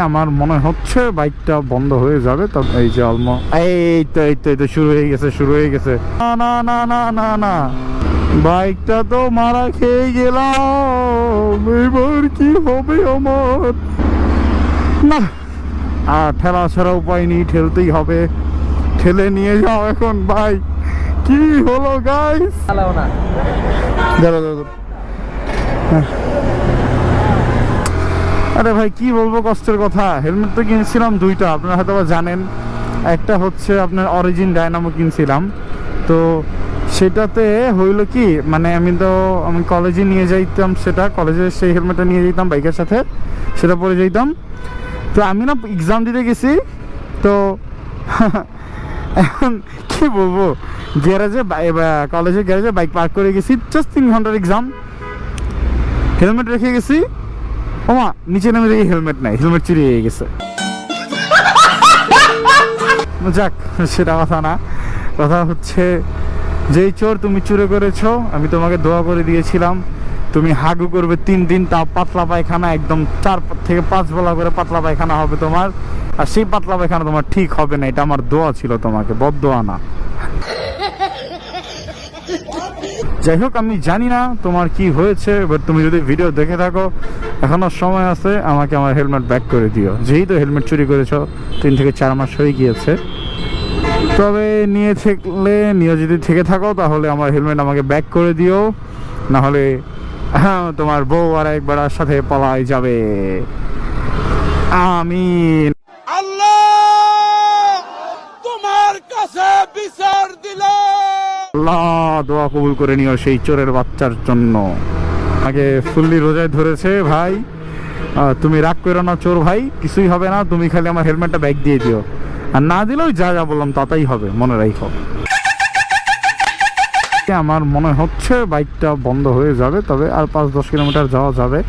আমার মনে হচ্ছে বাইকটা বন্ধ হয়ে যাবে। তবে এই যে এই তো শুরু হয়ে গেছে। না না না না না না, বাইকটা তো মারা খেয়ে গেলাম, এবার কি হবে আমার? না, আর ঠেলা ছাড়া উপায় নেই, ঠেলতেই হবে। ঠেলে নিয়ে যাও এখন ভাই। কি হলো গাইস? আরে ভাই কি বলবো, কষ্টের কথা। হেলমেট তো কিনেছিলাম দুইটা, আপনারা হয়তো জানেন। একটা হচ্ছে আপনার অরিজিন ডায়নামো কিনছিলাম, তো সেটাতে হইলো কি, মানে আমি কলেজে নিয়ে যাইতাম, সেটা কলেজে সেই হেলমেটটা নিয়ে যেতাম বাইকের সাথে, সেটা পরে যেতাম। তো আমি না এক্সাম দিতে গেছি, তো এখন কি বলবো, কলেজের গ্যারেজে বাইক পার্ক করে গেছি, জাস্ট 3 ঘন্টার এক্সাম, হেলমেট রেখে গেছি। ওমা, নিচে নেমে দেখি হেলমেট নাই, হেলমেট চুরি হয়ে গেছে। যাক, সেটা কথা না, কথা হচ্ছে যেই চোর তুমি চুরি করেছো, আমি তোমাকে দোয়া করে দিয়েছিলাম তুমি হাগু করবে 3 দিন, তাও পাতলা পায়খানা, একদম 4 থেকে 5 বেলা করে পাতলা পায়খানা হবে তোমার। আর সেই পাতলা পায়খানা তোমার ঠিক হবে না, এটা আমার দোয়া ছিল তোমাকে, বদদোয়া না। যাই হোক, আমি জানি না তোমার কি হয়েছে, বাট তুমি যদি ভিডিও দেখে থাকো, এখনো সময় আছে, আমাকে আমার হেলমেট ব্যাক করে দিও। যেহেতু হেলমেট চুরি করেছো, 3 থেকে 4 মাস হয়ে গিয়েছে, তবে নিয়ে যদি থেকে থাকো, তাহলে আমার হেলমেট আমাকে ব্যাক করে দিও, না হলে হ্যাঁ তোমার বউ আর একবার সাথে পলাই যাবে। আমিন। আল্লাহ তোমার কাছে বিচার দিলাম। আল্লাহ দোয়া কবুল করে নিও সেই চোরের বাচ্চার জন্য। আমাকে ফুল্লি রোজায় ধরেছে ভাই, তুমি রাগ করো না চোর ভাই, কিছুই হবে না, তুমি খালি আমার হেলমেটটা ব্যাক দিয়ে দিও, আর না দিলেও যা যা বললাম তাতেই হবে, মনে রাখো। আমার মনে হচ্ছে বাইকটা বন্ধ হয়ে যাবে, তবে আর 5-10 কিলোমিটার যাওয়া যাবে।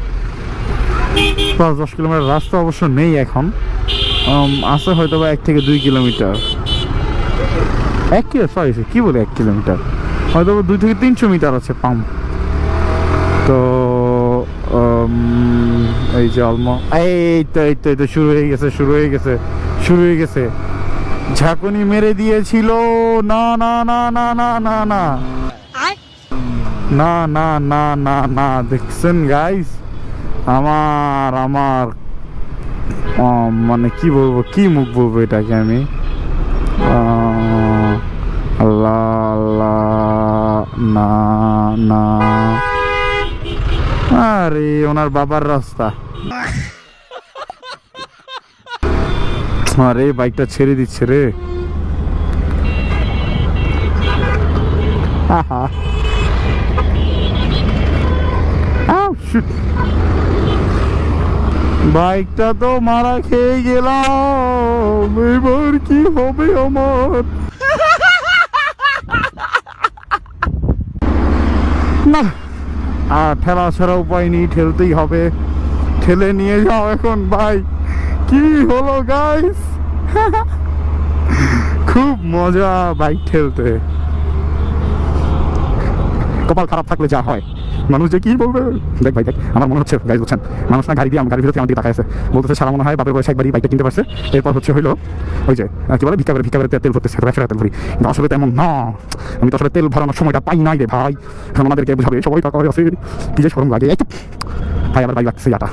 5-10 কিলোমিটার রাস্তা অবশ্য নেই এখন, আছে হয়তো বা 1 থেকে 2 কিলোমিটার। 1 কিলোমিটার হয়তো 2 থেকে 300 মিটার আছে পাম্প। তো এই যে এই তো শুরু হয়ে গেছে। ঝাঁকুনি মেরে দিয়েছিল। না না না না না না না না না না না না, দেখছেন গাইস, আমার মানে কি বলবো, কি মুখ বলবো এটাকে আমি। আল্লাহ আল্লাহ, না না, আরে ওনার বাবার রাস্তা। আরে বাইকটা ছেড়ে দিচ্ছে রে। বাইকটা তো মারা খেয়ে গেলাম, এবার কি হবে আমার? না, আর ঠেলা ছাড়া উপায় নেই, ঠেলতেই হবে। ঠেলে নিয়ে যাও এখন ভাই। কি হলো গাইস? খুব মজা বাইক ঠেলতে। কপাল খারাপ থাকলে যা হয়, মানুষ যে কি বলবে। দেখ ভাই, দেখ, আমার মনে হচ্ছে গাইজ বুঝছেন, মানুষ না গাড়ি দিয়ে গাড়ির ভিতরে আমার দিকে তাকায় আছে, বলতেছে সারা মনে হয় বাপের বয়সে একবারই বাইকটা কিনতে পারছে, এরপর হচ্ছে হইলো ওই যে কি বলে ভিক্ষা করে তেল ভরতেছে, 100 টাকা তেল ভরি। কিন্তু আসলে তেমন না, আমি তো আসলে তেল ভরানোর সময়টা পাই নাই রে ভাই। এখন আমাদেরকে বুঝাবে সবাই টাকা আছে, কি যে শরম লাগে। এই তো ভাই, আবার বাইক লাগছে ইয়াটা,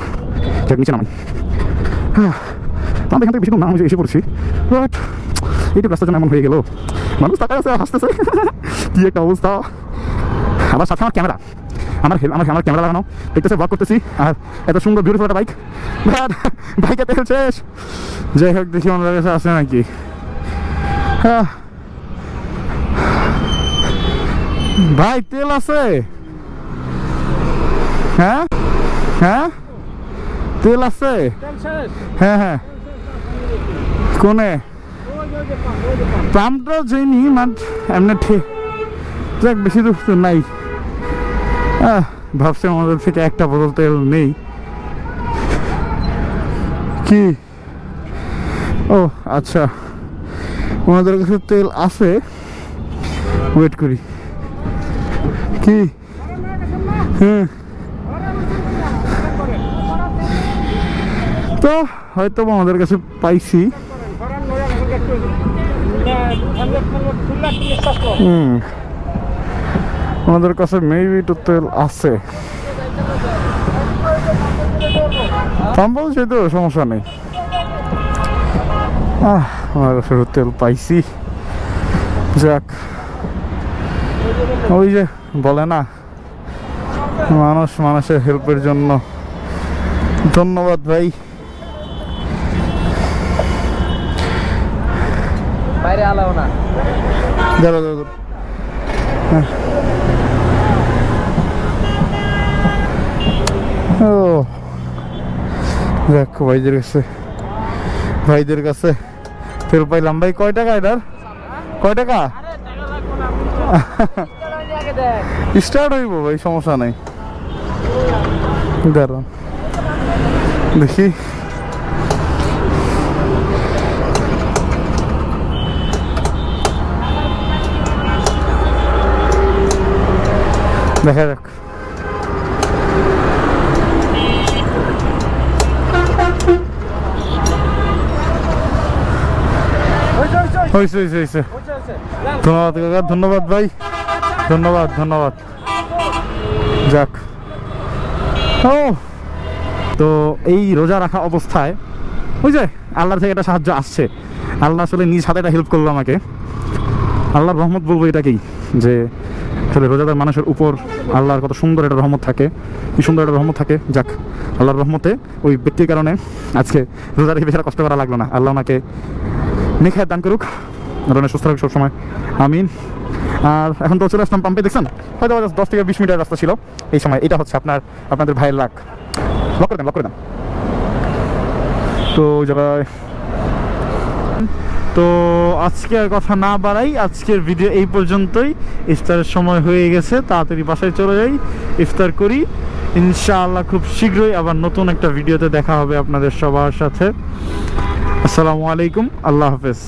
নিচে নামাই। আমি এখান থেকে বেশি দূর না, আমি এসে পড়ছি, বাট এইটুকু রাস্তার জন্য এমন হয়ে গেল। মানুষ তাকায় আছে, হাসতেছে, কি একটা অবস্থা। আবার সাথে আমার ক্যামেরা, আমার ক্যামেরা লাগানো, দেখতেছে, ব্লগ করতেছি, আর এত সুন্দর বিউটিফুল একটা বাইক, বাইকে তেল শেষ। যাই হোক, দেখি আমাদের কাছে আসে নাকি। ভাই তেল আছে? হ্যাঁ হ্যাঁ, তেল আছে? হ্যাঁ হ্যাঁ, কোনে পাম্পটা যাইনি, এমনি ঠিক, যাক বেশি দূর তো নাই। ভাবছি আমাদের থেকে একটা বোতল তেল নেই কি। ও আচ্ছা, ওনাদের কাছে তেল আছে, ওয়েট করি। কি? হ্যাঁ, তো হয়তো আমাদের কাছে পাইছি। আমাদের কাছে মেবি একটু তেল আছে, দাম বলছি তো সমস্যা নেই। আমার কাছে তেল পাইছি, যাক। ওই যে বলে না, মানুষ মানুষের হেল্পের জন্য। ধন্যবাদ ভাই। বাইরে আলাও না। দাঁড়া দাঁড়া, ও দেখ ভাইদের কাছে তেল পাইলাম। ভাই কয় টাকা এটার, কয় টাকা? স্টার্ট হইব ভাই, সমস্যা নাই। দাঁড়ান দেখি। দেখা যাক। হয়েছে হয়েছে হয়েছে। ধন্যবাদ কাকা, ধন্যবাদ ভাই, ধন্যবাদ ধন্যবাদ। যাক। ও তো এই রোজা রাখা অবস্থায় ওই যে আল্লাহর থেকে একটা সাহায্য আসছে। আল্লাহ আসলে নিজ হাতে একটা হেল্প করলো আমাকে। আল্লাহর রহমত বলবো এটাকেই, যে আসলে রোজাদার মানুষের উপর আল্লাহর কত সুন্দর একটা রহমত থাকে, কি সুন্দর একটা রহমত থাকে। যাক, আল্লাহর রহমতে ওই ব্যক্তির কারণে আজকে রোজা রেখে বেশি কষ্ট করা লাগলো না। আল্লাহ আমাকে নেখায় দান করুক, ধরনের সুস্থ থাকুক সবসময়, আমিন। আর এখন তো চলে আসলাম পাম্পে, দেখছেন হয়তো 10 থেকে 20 মিনিটের রাস্তা ছিল এই সময়। এটা হচ্ছে আপনাদের ভাইয়ের লাখ। লক করে দেন। তো ওই জায়গায় তো আজকে আর কথা না বাড়াই, আজকের ভিডিও এই পর্যন্তই। ইফতারের সময় হয়ে গেছে, তাড়াতাড়ি বাসায় চলে যাই, ইফতার করি। ইনশাআল্লাহ খুব শীঘ্রই আবার নতুন একটা ভিডিওতে দেখা হবে আপনাদের সবার সাথে। আসসালামু আলাইকুম, আল্লাহ হাফেজ।